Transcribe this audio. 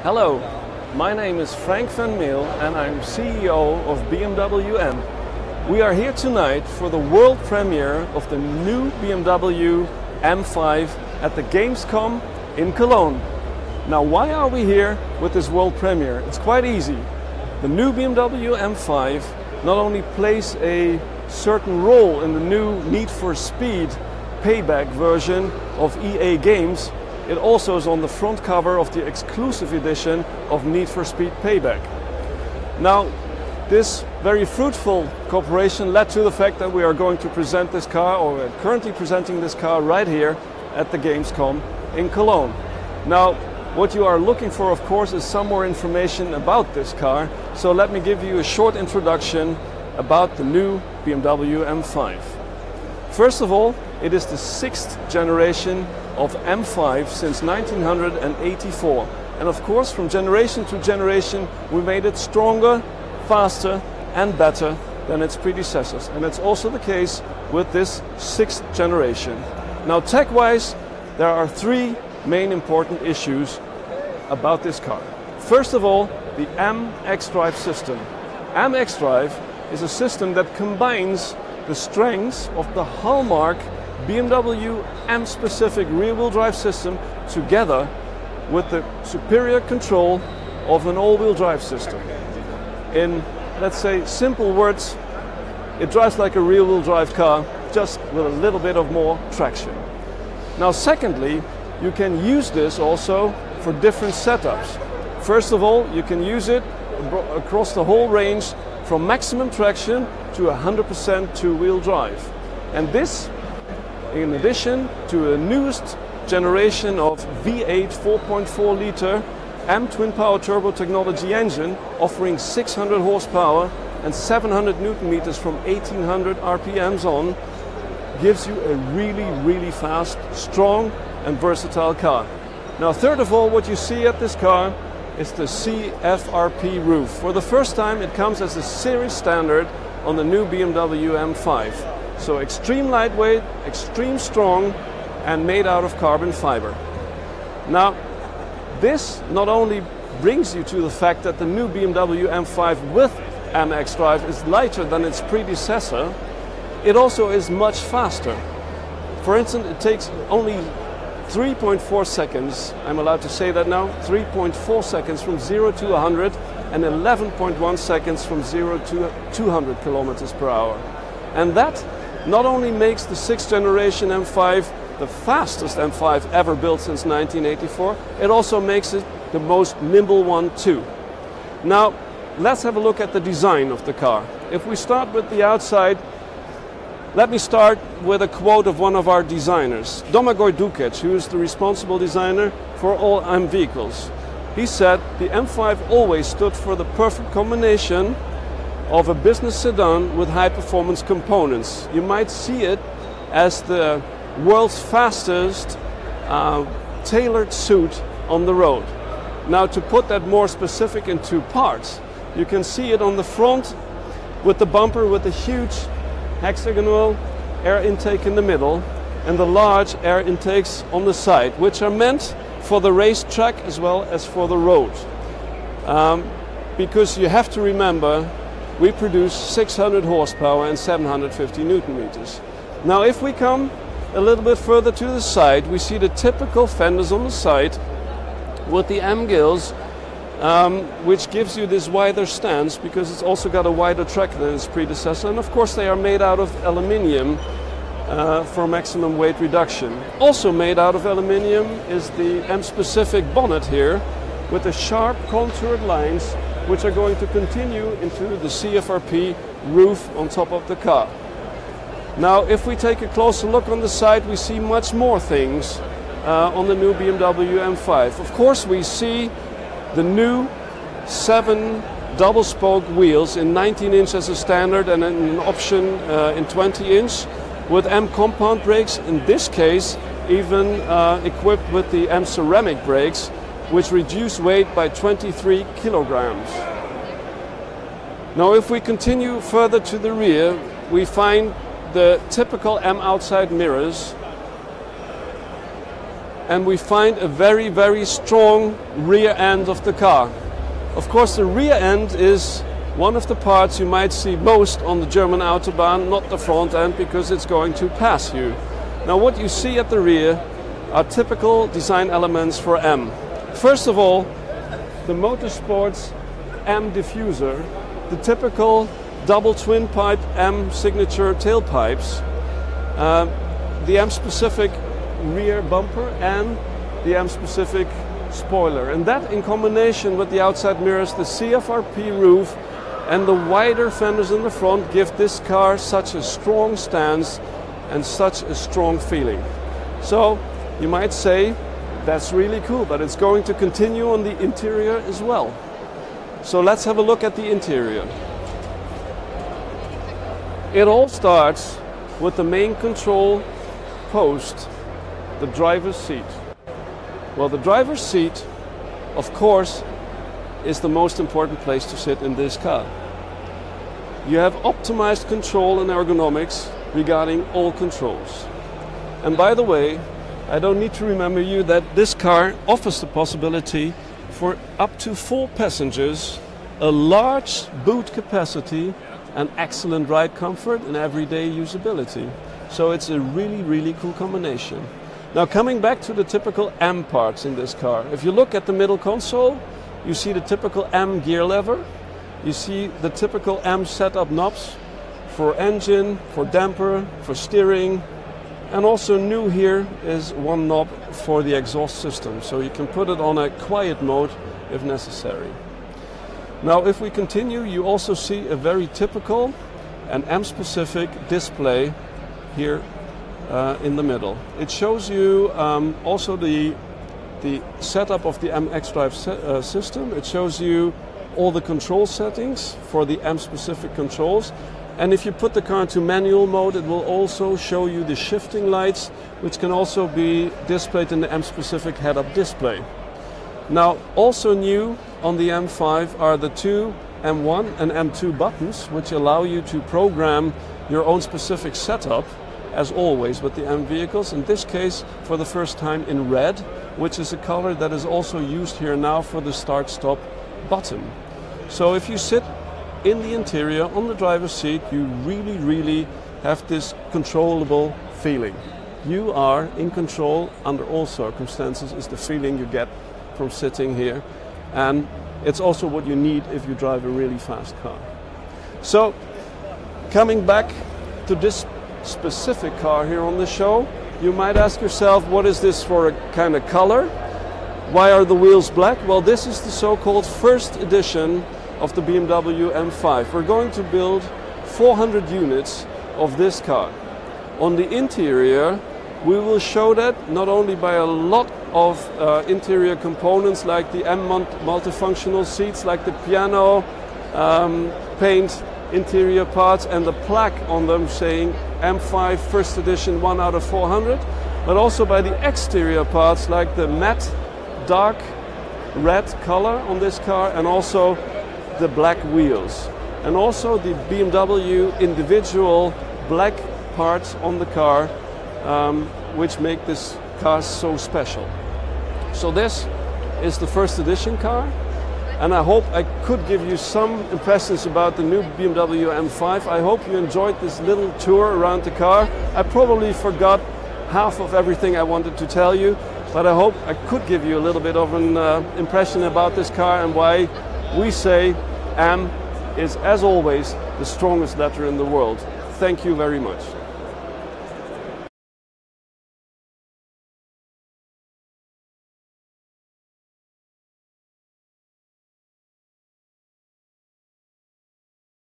Hello, my name is Frank van Meel and I'm CEO of BMW M. We are here tonight for the world premiere of the new BMW M5 at the Gamescom in Cologne. Now, why are we here with this world premiere? It's quite easy. The new BMW M5 not only plays a certain role in the new Need for Speed Payback version of EA Games, it also is on the front cover of the exclusive edition of Need for Speed Payback. Now, this very fruitful cooperation led to the fact that we are going to present this car, or we're currently presenting this car right here at the Gamescom in Cologne. Now, what you are looking for, of course, is some more information about this car. So let me give you a short introduction about the new BMW M5. First of all, it is the 6th generation of M5 since 1984. And of course, from generation to generation, we made it stronger, faster and better than its predecessors. And it's also the case with this 6th generation. Now, tech-wise, there are three main important issues about this car. First of all, the M-xDrive system. M-xDrive is a system that combines the strengths of the hallmark BMW M-specific rear-wheel drive system together with the superior control of an all-wheel drive system. In, let's say, simple words, it drives like a rear-wheel drive car, just with a little bit of more traction. Now, secondly, you can use this also for different setups. First of all, you can use it across the whole range from maximum traction to 100% two-wheel drive. And this, in addition to the newest generation of V8 4.4 liter M twin power turbo technology engine offering 600 horsepower and 700 newton meters from 1800 RPMs on, gives you a really fast, strong and versatile car. Now, third of all, what you see at this car is the CFRP roof. For the first time, it comes as a series standard on the new BMW M5. So extreme lightweight, extreme strong, and made out of carbon fiber. Now, this not only brings you to the fact that the new BMW M5 with M-xDrive is lighter than its predecessor, it also is much faster. For instance, it takes only 3.4 seconds, I'm allowed to say that now, 3.4 seconds from 0 to 100 and 11.1 seconds from 0 to 200 kilometers per hour. And that not only makes the 6th generation M5 the fastest M5 ever built since 1984, it also makes it the most nimble one too. Now, let's have a look at the design of the car. If we start with the outside, let me start with a quote of one of our designers, Domagoj Dukic, who is the responsible designer for all M vehicles. He said, "The M5 always stood for the perfect combination of a business sedan with high-performance components. You might see it as the world's fastest tailored suit on the road." Now, to put that more specific in two parts, you can see it on the front with the bumper with the huge hexagonal air intake in the middle and the large air intakes on the side, which are meant for the racetrack as well as for the road. Because you have to remember, we produce 600 horsepower and 750 newton meters. Now, if we come a little bit further to the side, we see the typical fenders on the side with the M gills, which gives you this wider stance because it's also got a wider track than its predecessor. And of course, they are made out of aluminium for maximum weight reduction. Also made out of aluminium is the M-specific bonnet here with the sharp contoured lines which are going to continue into the CFRP roof on top of the car. Now, if we take a closer look on the side, we see much more things on the new BMW M5. Of course, we see the new 7 double spoke wheels in 19 inch as a standard and an option in 20 inch with M compound brakes, in this case even equipped with the M ceramic brakes, which reduce weight by 23 kilograms. Now, if we continue further to the rear, we find the typical M outside mirrors and we find a very, very strong rear end of the car. Of course, the rear end is one of the parts you might see most on the German Autobahn, not the front end, because it's going to pass you. Now, what you see at the rear are typical design elements for M. First of all, the Motorsports M diffuser, the typical double twin pipe M signature tailpipes, the M specific rear bumper and the M specific spoiler. And that in combination with the outside mirrors, the CFRP roof and the wider fenders in the front give this car such a strong stance and such a strong feeling. So you might say that's really cool, but it's going to continue on the interior as well. So let's have a look at the interior. It all starts with the main control post, the driver's seat. Well, the driver's seat, of course, is the most important place to sit in this car. You have optimized control and ergonomics regarding all controls. And by the way, I don't need to remember you that this car offers the possibility for up to 4 passengers, a large boot capacity, and excellent ride comfort and everyday usability. So it's a really, really cool combination. Now, coming back to the typical M parts in this car, if you look at the middle console, you see the typical M gear lever, you see the typical M setup knobs for engine, for damper, for steering, and also new here is one knob for the exhaust system, so you can put it on a quiet mode if necessary. Now, if we continue, you also see a very typical and M-specific display here in the middle. It shows you also the setup of the M xDrive system. It shows you all the control settings for the M-specific controls. And if you put the car into manual mode, it will also show you the shifting lights, which can also be displayed in the M-specific head-up display. Now, also new on the M5 are the 2 M1 and M2 buttons, which allow you to program your own specific setup, as always with the M vehicles. In this case, for the first time in red, which is a color that is also used here now for the start-stop button. So if you sit in the interior on the driver's seat, you really, really have this controllable feeling. You are in control under all circumstances, is the feeling you get from sitting here. And it's also what you need if you drive a really fast car. So, coming back to this specific car here on the show, you might ask yourself, what is this for a kind of color? Why are the wheels black? Well, this is the so-called first edition of the BMW M5. We're going to build 400 units of this car. On the interior, we will show that not only by a lot of interior components like the M multifunctional seats, like the piano paint interior parts and the plaque on them saying M5 first edition 1 out of 400, but also by the exterior parts like the matte dark red color on this car, and also the black wheels, and also the BMW individual black parts on the car, which make this car so special. So this is the first edition car, and I hope I could give you some impressions about the new BMW M5. I hope you enjoyed this little tour around the car. I probably forgot half of everything I wanted to tell you, but I hope I could give you a little bit of an impression about this car and why we say M is, as always, the strongest letter in the world. Thank you very much.